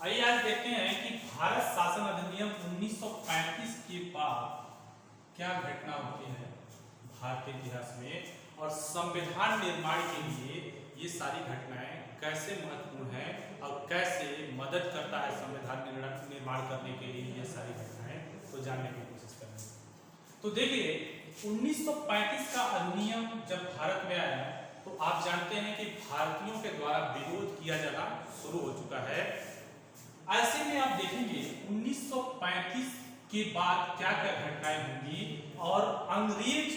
आइए आज देखते हैं कि भारत शासन अधिनियम 1935 के बाद क्या घटना होती है भारतीय इतिहास में और संविधान निर्माण के लिए ये सारी घटनाएं कैसे महत्वपूर्ण हैं और कैसे मदद करता है संविधान निर्माण करने के लिए ये सारी घटनाएं तो जानने की कोशिश करेंगे। तो देखिए 1935 का अधिनियम जब भारत में आया तो आप जानते हैं कि भारतीयों के द्वारा विरोध किया जाना शुरू हो चुका है। ऐसे में आप देखेंगे 1935 के बाद क्या क्या घटनाएं होंगी और अंग्रेज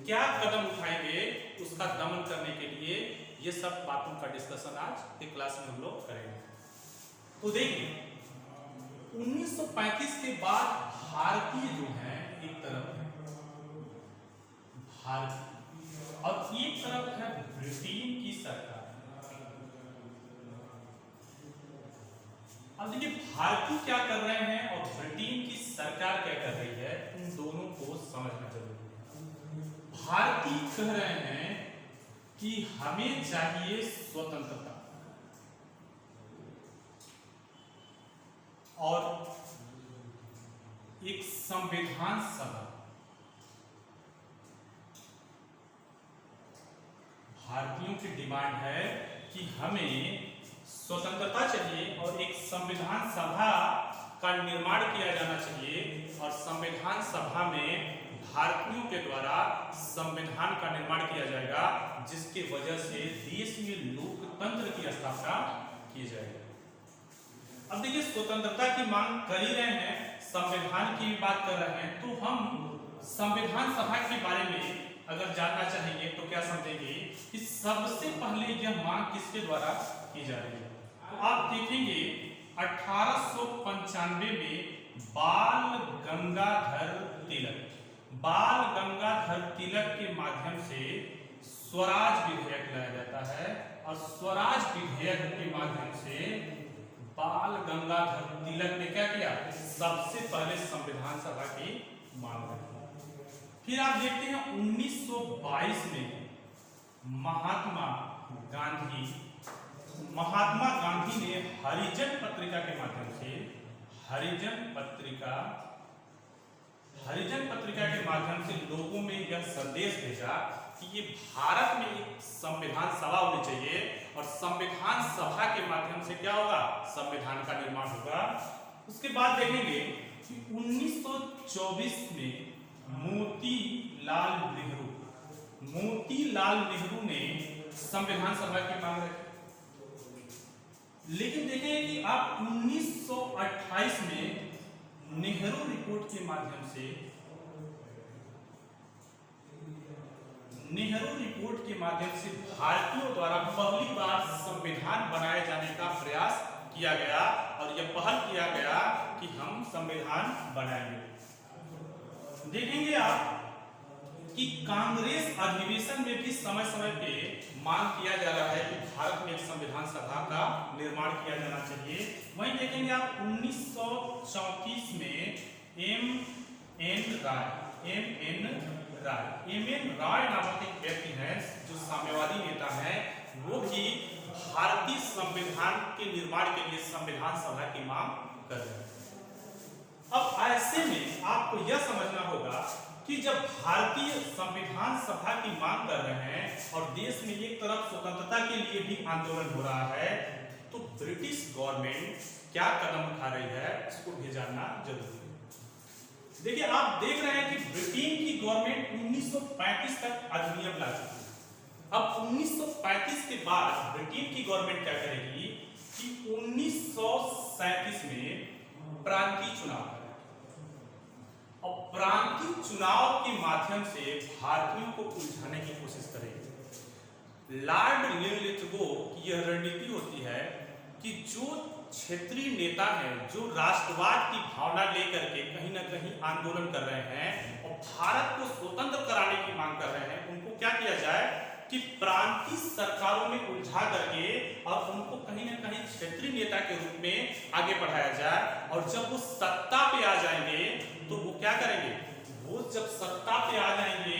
क्या कदम उठाएंगे उसका दमन करने के लिए, ये सब बातों का डिस्कशन आज के क्लास में हम लोग करेंगे। तो देखिए 1935 के बाद भारतीय जो है एक तरफ है भारतीय और एक तरफ है ब्रिटेन की सरकार। अब देखिए भारतीय क्या कर रहे हैं और ब्रिटेन की सरकार क्या कर रही है, उन दोनों को समझना जरूरी है। भारतीय कह रहे हैं कि हमें चाहिए स्वतंत्रता और एक संविधान सभा। भारतीयों की डिमांड है कि हमें स्वतंत्रता चाहिए और एक संविधान सभा का निर्माण किया जाना चाहिए और संविधान सभा में भारतीयों के द्वारा संविधान का निर्माण किया जाएगा जिसकी वजह से देश में लोकतंत्र की स्थापना की जाएगी। अब देखिए स्वतंत्रता की मांग कर ही रहे हैं, संविधान की बात कर रहे हैं, तो हम संविधान सभा के बारे में अगर जानना चाहेंगे तो क्या समझेंगे कि सबसे पहले यह मांग किसके द्वारा की जा रही है। तो आप देखेंगे 1895 में बाल गंगाधर तिलक के माध्यम से स्वराज विधेयक लाया जाता है और स्वराज विधेयक के माध्यम से बाल गंगाधर तिलक ने क्या किया, सबसे पहले संविधान सभा की मांग रखी। फिर आप देखते हैं 1922 में महात्मा गांधी ने हरिजन पत्रिका के माध्यम से हरिजन पत्रिका के माध्यम से लोगों में यह संदेश भेजा कि ये भारत में एक संविधान सभा होनी चाहिए और संविधान सभा के माध्यम से क्या होगा, संविधान का निर्माण होगा। उसके बाद देखेंगे कि 1924 में मोतीलाल नेहरू ने संविधान सभा की मांग रखी। लेकिन देखें कि आप 1928 में नेहरू रिपोर्ट के माध्यम से भारतीयों द्वारा पहली बार संविधान बनाए जाने का प्रयास किया गया और यह पहल किया गया कि हम संविधान बनाएंगे। देखेंगे आप कि कांग्रेस अधिवेशन में भी समय समय पे मांग किया जा रहा है कि भारत में एक संविधान सभा का निर्माण किया जाना चाहिए। वहीं देखेंगे आप 1934 में एम एन राय नामक एक व्यक्ति हैं जो साम्यवादी नेता हैं, वो भी भारतीय संविधान के निर्माण के लिए संविधान सभा की मांग कर रहे हैं। अब ऐसे में आपको यह समझना होगा कि जब भारतीय संविधान सभा की मांग कर रहे हैं और देश में एक तरफ स्वतंत्रता के लिए भी आंदोलन हो रहा है, तो ब्रिटिश गवर्नमेंट क्या कदम उठा रही है इसको भी जानना जरूरी है। देखिए आप देख रहे हैं कि ब्रिटेन की गवर्नमेंट 1935 तक अधिनियम ला चुकी है। अब 1935 के बाद ब्रिटेन की गवर्नमेंट क्या करेगी कि 1937 में प्रांतीय चुनाव और प्रांतीय चुनाव के माध्यम से भारतीयों को उलझाने की कोशिश करेगी। लॉर्ड लिनलिथगो की यह रणनीति होती है कि जो क्षेत्रीय नेता हैं जो राष्ट्रवाद की भावना लेकर के कहीं ना कहीं आंदोलन कर रहे हैं और भारत को स्वतंत्र कराने की मांग कर रहे हैं, उनको क्या किया जाए कि प्रांतीय सरकारों में उलझा करके और उनको कहीं ना कहीं क्षेत्रीय नेता के रूप में आगे बढ़ाया जाए और जब वो सत्ता पे आ जाएंगे तो वो क्या करेंगे, वो जब सत्ता पे आ जाएंगे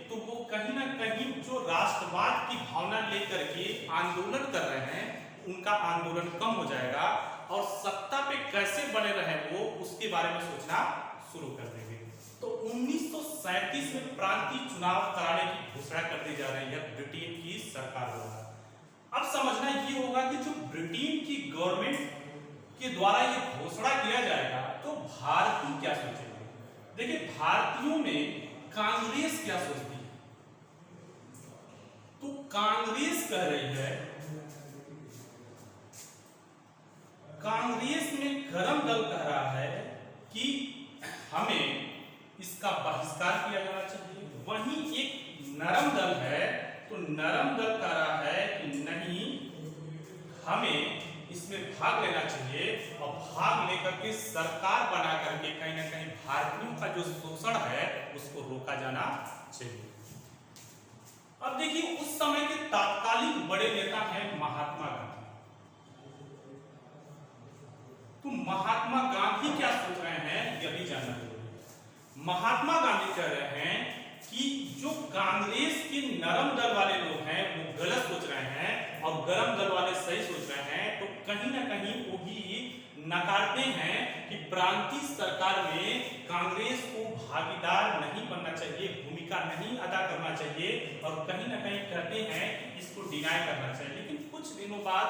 तो वो कहीं ना कहीं जो राष्ट्रवाद की भावना लेकर के आंदोलन कर रहे हैं उनका आंदोलन कम हो जाएगा और सत्ता पे कैसे बने रहे वो उसके बारे में सोचना शुरू कर देंगे। तो 1937 में प्रांतीय चुनाव कराने की घोषणा कर दी जा रही है ब्रिटेन की सरकार द्वारा। अब समझना ये होगा कि जो ब्रिटेन की गवर्नमेंट के द्वारा ये घोषणा किया जाएगा तो भारतीय क्या सोचेंगे। देखिए भारतीयों में कांग्रेस क्या सोचती है, तो कांग्रेस कह रही है, कांग्रेस में गरम दल कह रहा है कि हमें इसका बहिष्कार किया जाना चाहिए। वहीं एक नरम दल है, तो नरम दल कह रहा है कि नहीं, हमें इसमें भाग लेना चाहिए और भाग लेकर के सरकार बना करके कहीं ना कहीं भारतीयों का जो शोषण है उसको रोका जाना चाहिए। अब देखिए उस समय के तात्कालिक बड़े नेता हैं महात्मा गांधी। तो महात्मा गांधी क्या सोच रहे हैं यह भी जानना जरूरी है। महात्मा गांधी कह रहे हैं कि जो कांग्रेस के नरम दल वाले लोग हैं वो गलत सोच रहे हैं और गरम दल वाले सही सोच रहे हैं। तो कहीं ना कहीं वो भी नकारते हैं कि प्रांतीय सरकार में कांग्रेस को भागीदार नहीं बनना चाहिए, भूमिका नहीं अदा करना चाहिए और कहीं ना कहीं कहते हैं इसको डिनाई करना चाहिए। लेकिन कुछ दिनों बाद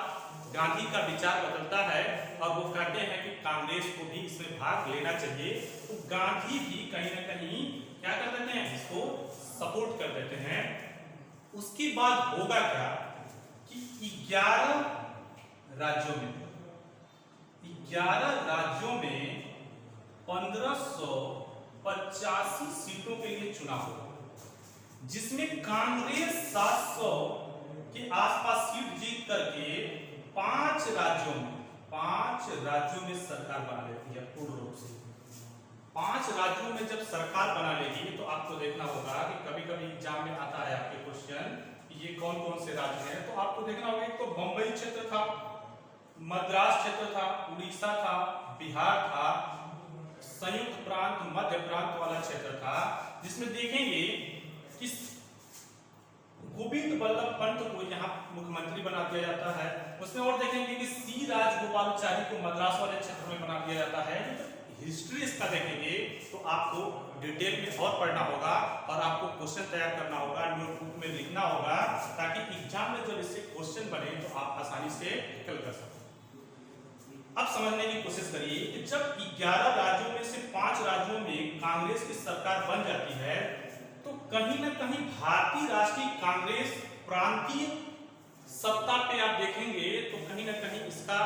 गांधी का विचार बदलता है और वो कहते हैं कि कांग्रेस को भी इसमें भाग लेना चाहिए। तो गांधी भी कहीं ना कहीं क्या कर देते हैं, इसको सपोर्ट कर देते हैं। उसके बाद होगा क्या कि 11 राज्यों में 1585 सीटों के लिए चुनाव होगा, जिसमें कांग्रेस 700 के आसपास सीट जीत करके 5 राज्यों में सरकार बना लेती है पूर्ण रूप से। 5 राज्यों में जब सरकार बना लेगी तो आपको देखना होगा कि कभी कभी एग्जाम में आता है आपके क्वेश्चन ये कौन कौन से राज्य हैं, तो आपको देखना होगा एक तो बंबई क्षेत्र था, मद्रास क्षेत्र था, उड़ीसा था, बिहार था, संयुक्त प्रांत मध्य प्रांत वाला क्षेत्र था, जिसमें देखेंगे कि गोविंद बल्लभ पंत को यहाँ मुख्यमंत्री बना दिया जाता है। उसमें और देखेंगे कि सी राजगोपालाचारी को मद्रास वाले क्षेत्र में बना दिया जाता है। हिस्ट्री इसका देखेंगे तो आपको डिटेल में और पढ़ना होगा और आपको क्वेश्चन तैयार करना होगा, नोटबुक में लिखना होगा, ताकि एग्जाम में जब इससे क्वेश्चन बने तो आप आसानी से टैकल कर सकें। अब समझने की कोशिश करिए कि जब 11 राज्यों में से 5 राज्यों में कांग्रेस की सरकार बन जाती है तो कहीं ना कहीं भारतीय राष्ट्रीय कांग्रेस प्रांतीय सत्ता पे आप देखेंगे तो कहीं ना कहीं इसका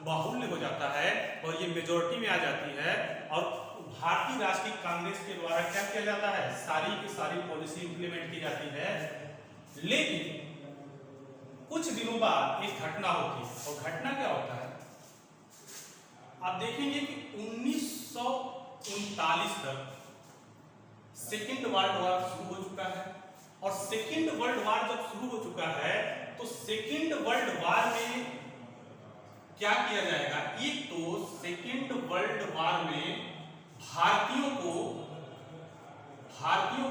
बाहुल्य हो जाता है और ये मेजोरिटी में आ जाती है और भारतीय राष्ट्रीय कांग्रेस के द्वारा क्या किया जाता है, सारी की सारी पॉलिसी इंप्लीमेंट की जाती है। लेकिन कुछ दिनों बाद एक घटना होती है और घटना क्या होता है, आप देखेंगे कि 1939 तक सेकेंड वर्ल्ड वॉर शुरू हो चुका है और सेकेंड वर्ल्ड वॉर जब शुरू हो चुका है तो सेकेंड वर्ल्ड वॉर में क्या किया जाएगा, एक तो सेकेंड वर्ल्ड वॉर में भारतीयों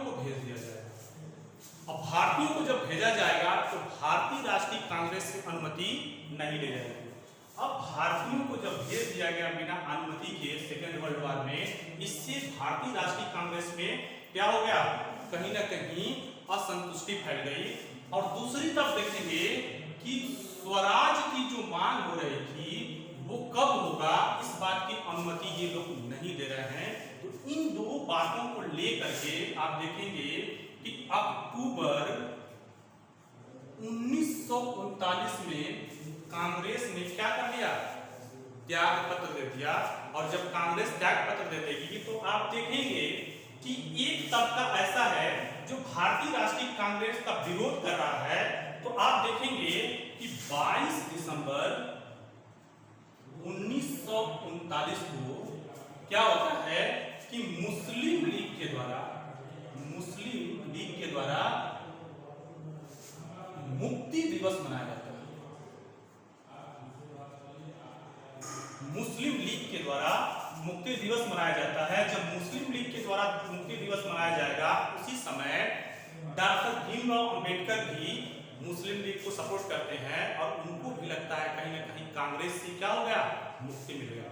को भेज दिया जाएगा और भारतीयों को जब भेजा जाएगा तो भारतीय राष्ट्रीय कांग्रेस से अनुमति नहीं ले जाएगी। अब भारतीयों को जब भेज दिया गया बिना अनुमति के सेकेंड वर्ल्ड वॉर में, इससे भारतीय राष्ट्रीय कांग्रेस में क्या हो गया, कहीं ना कहीं असंतुष्टि फैल गई। और दूसरी तरफ देखेंगे कि स्वराज की जो मांग हो रही थी वो कब होगा, इस बात की अनुमति ये लोग नहीं दे रहे हैं। तो इन दो बातों को लेकर के आप देखेंगे कि अक्टूबर 1939 में कांग्रेस ने क्या कर दिया, त्याग पत्र दे दिया। और जब कांग्रेस त्याग पत्र दे देगी तो आप देखेंगे कि एक तबका ऐसा है जो भारतीय राष्ट्रीय कांग्रेस का विरोध कर रहा है। तो आप देखेंगे कि 22 दिसंबर 1939 को क्या होता है कि मुस्लिम लीग के द्वारा मुक्ति दिवस मनाया जाता है। मुस्लिम लीग के द्वारा मुक्ति दिवस मनाया जाता है। जब मुस्लिम लीग के द्वारा मुक्ति दिवस मनाया जाएगा उसी समय डॉक्टर भीमराव अंबेडकर भी मुस्लिम लीग को सपोर्ट करते हैं और उनको भी लगता है कहीं ना कहीं कांग्रेस से क्या हो गया, मुक्ति मिल गया।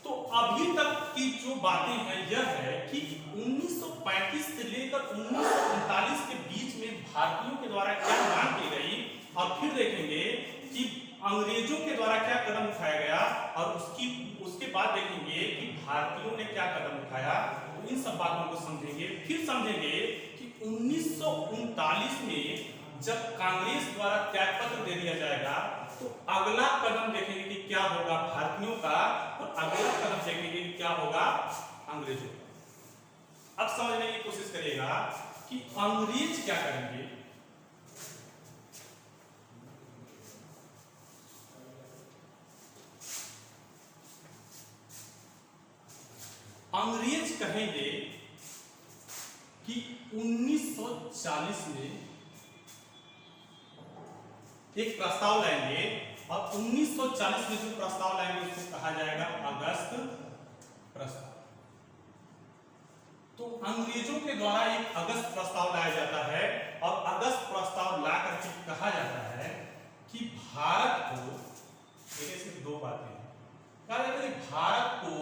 तो अभी तक की जो बातें हैं यह है कि 1935 से लेकर 1939 के बीच में भारतीयों के द्वारा क्या मांग की गई, और फिर देखेंगे कि अंग्रेजों के द्वारा क्या कदम उठाया गया, और उसके बाद देखेंगे कि भारतीयों ने क्या कदम उठाया। तो इन सब बातों को समझेंगे। फिर समझेंगे कि 1939 में जब कांग्रेस द्वारा त्यागपत्र दे दिया जाएगा तो अगला कदम देखेंगे कि क्या होगा भारतीयों का, और अगला कदम देखेंगे कि क्या होगा अंग्रेजों का। अब समझने की कोशिश करिएगा कि अंग्रेज क्या करेंगे। अंग्रेज कहेंगे कि 1940 में एक प्रस्ताव लाएंगे, और 1940 में जो प्रस्ताव लाएंगे उसको कहा जाएगा अगस्त प्रस्ताव। तो अंग्रेजों के द्वारा एक अगस्त प्रस्ताव लाया जाता है, और अगस्त प्रस्ताव ला करके कहा जाता है कि भारत को, देखिए सिर्फ दो बातें हैं, कहा जाता है कि भारत को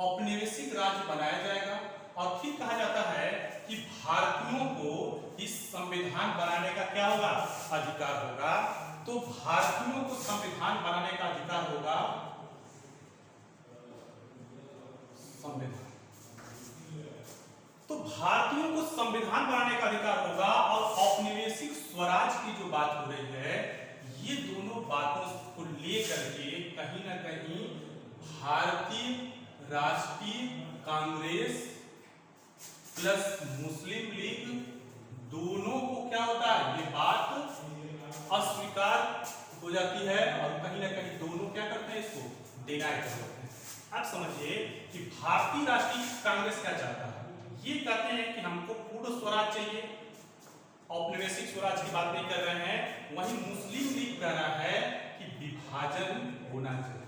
औपनिवेशिक राज्य बनाया जाएगा, और फिर कहा जाता है कि भारतीयों को इस संविधान बनाने का क्या होगा, अधिकार होगा। तो भारतीयों को संविधान बनाने का अधिकार होगा, संविधान, तो भारतीयों को संविधान बनाने का अधिकार होगा, और औपनिवेशिक स्वराज की जो बात हो रही है, ये दोनों बातों को लेकर के कहीं ना कहीं भारतीय राष्ट्रीय कांग्रेस प्लस मुस्लिम लीग दोनों को क्या होता है, ये बात अस्वीकार हो जाती है, और कहीं ना कहीं दोनों क्या करते हैं, इसको डिनाई कर देते हैं। अब समझिए कि भारतीय राष्ट्रीय कांग्रेस क्या चाहता है, ये कहते हैं कि हमको पूर्ण स्वराज चाहिए, औपनिवेशिक स्वराज की बात नहीं कर रहे हैं। वहीं मुस्लिम लीग कह रहा है कि विभाजन होना चाहिए,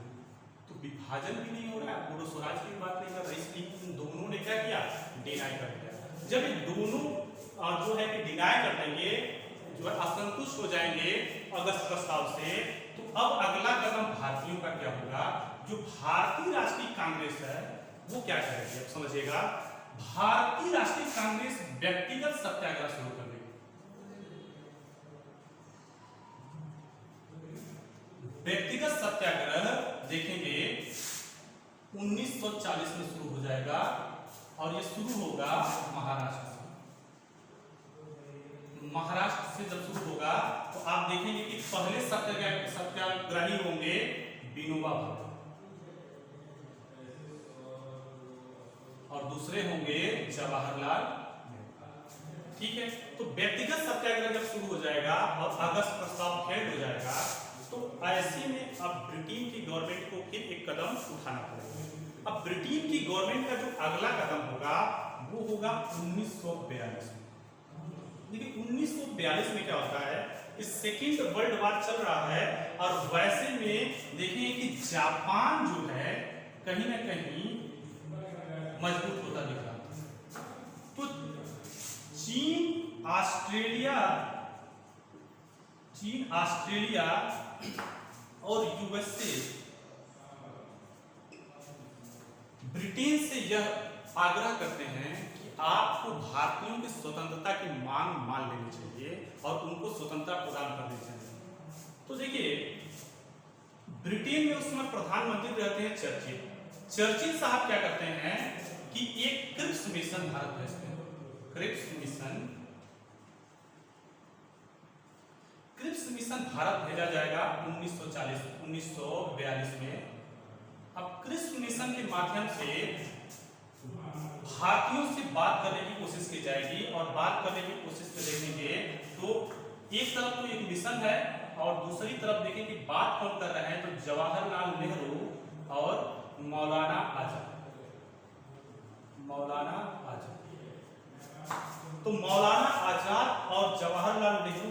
तो विभाजन भी नहीं हो रहा है, पूर्ण स्वराज की बात नहीं कर रहे, इसलिए इन दोनों ने क्या किया, डिनाई कर दिया। जब ये दोनों जो है कि डिनाई कर देंगे, जो है असंतुष्ट हो जाएंगे अगस्त प्रस्ताव से, तो अब अगला कदम भारतीयों का क्या होगा। जो भारतीय राष्ट्रीय कांग्रेस है वो क्या करेगी, अब समझिएगा। भारतीय राष्ट्रीय कांग्रेस व्यक्तिगत सत्याग्रह शुरू कर देगी। व्यक्तिगत सत्याग्रह देखेंगे 1940 में शुरू हो जाएगा, और ये शुरू होगा महाराष्ट्र से। महाराष्ट्र से जब शुरू होगा तो आप देखेंगे कि पहले सत्याग्रही होंगे विनोबा भावे, और दूसरे होंगे जवाहरलाल नेहरू। ठीक है, तो व्यक्तिगत सत्याग्रह जब शुरू हो जाएगा और अगस्त प्रस्ताव फेल हो जाएगा, तो ऐसे में अब ब्रिटेन की गवर्नमेंट को फिर एक कदम उठाना पड़ेगा। अब ब्रिटेन की गवर्नमेंट का जो अगला कदम होगा वो होगा 1942 में। देखिए 1942 में क्या होता है, इस सेकेंड वर्ल्ड वॉर चल रहा है, और वैसे में देखिए कि जापान जो है कहीं ना कहीं मजबूत होता दिख रहा था। तो चीन ऑस्ट्रेलिया और यूएसए ब्रिटेन से यह आग्रह करते हैं कि आपको भारतीयों की स्वतंत्रता की मांग मान लेनी चाहिए और उनको स्वतंत्रता प्रदान करनी चाहिए। तो देखिए ब्रिटेन में उस समय प्रधानमंत्री रहते हैं चर्चिल। चर्चिल साहब क्या करते हैं कि एक क्रिप्स मिशन भारत भेजते हैं। क्रिप्स मिशन भारत भेजा जाएगा 1942 में। अब क्रिप्स मिशन के माध्यम से भारतीयों से बात करने की कोशिश की जाएगी, और बात करने की कोशिश में देखेंगे तो एक तरफ तो एक मिशन है और दूसरी तरफ देखेंगे बात कौन कर रहे हैं, तो जवाहरलाल नेहरू और मौलाना आजाद। तो मौलाना आजाद और जवाहरलाल नेहरू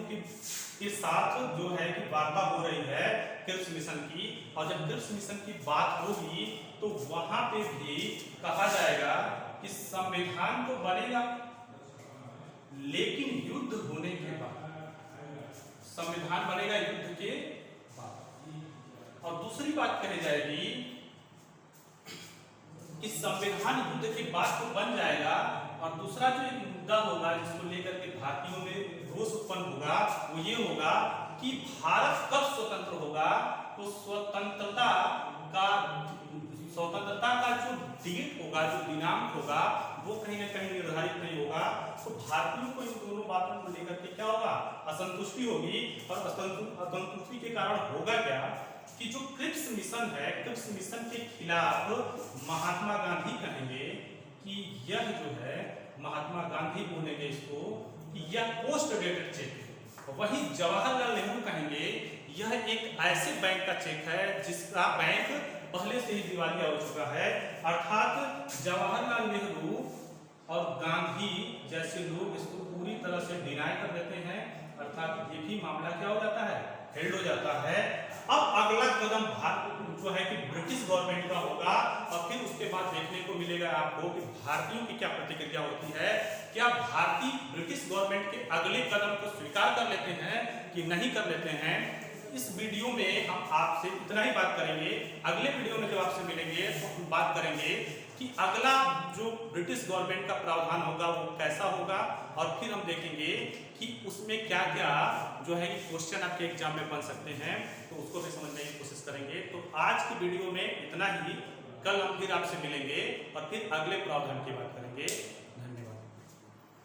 के साथ जो है कि वार्ता हो रही है क्रिप्स मिशन की, और जब क्रिप्स मिशन की बात होगी तो वहां पे भी कहा जाएगा कि संविधान तो बनेगा लेकिन युद्ध होने के बाद। संविधान बनेगा युद्ध के बाद। और दूसरी बात कही जाएगी कि संविधान युद्ध के बाद तो बन जाएगा, और दूसरा जो एक मुद्दा होगा जिसको लेकर के भारतीयों में रोष उत्पन्न होगा वो ये होगा कि भारत कब स्वतंत्र होगा। तो स्वतंत्रता का जो डेट होगा, जो दिनांक होगा, वो कहीं ना कहीं निर्धारित नहीं होगा। तो भारतीयों को इन दोनों बातों को लेकर के क्या होगा, असंतुष्टि होगी। और असंतुष्टि के कारण होगा क्या कि जो क्रिप्स मिशन है, क्रिप्स मिशन के खिलाफ महात्मा गांधी कहेंगे कि यह जो है, महात्मा गांधी बोलेंगे इसको कि यह पोस्ट डेटेड चेक है। वही जवाहरलाल नेहरू कहेंगे यह एक ऐसे बैंक का चेक है जिसका बैंक पहले से ही दिवालिया हो चुका है। अर्थात जवाहरलाल नेहरू और गांधी जैसे लोग इसको पूरी तरह से डिनाई कर देते हैं, अर्थात ये भी मामला क्या हो जाता है, हेल्ड हो जाता है। अब अगला कदम भारत जो है कि ब्रिटिश गवर्नमेंट का होगा, और फिर उसके बाद देखने को मिलेगा आपको कि भारतीयों की क्या प्रतिक्रिया होती है। क्या भारतीय ब्रिटिश गवर्नमेंट के अगले कदम को स्वीकार कर लेते हैं कि नहीं कर लेते हैं। इस वीडियो में हम आपसे इतना ही बात करेंगे। अगले वीडियो में जब आपसे मिलेंगे तो हम बात करेंगे कि अगला जो ब्रिटिश गवर्नमेंट का प्रावधान होगा वो कैसा होगा, और फिर हम देखेंगे कि उसमें क्या क्या जो है क्वेश्चन आपके एग्जाम में बन सकते हैं, तो उसको भी समझने की कोशिश करेंगे। तो आज की वीडियो में इतना ही। कल हम फिर आपसे मिलेंगे और फिर अगले प्रावधान की बात करेंगे।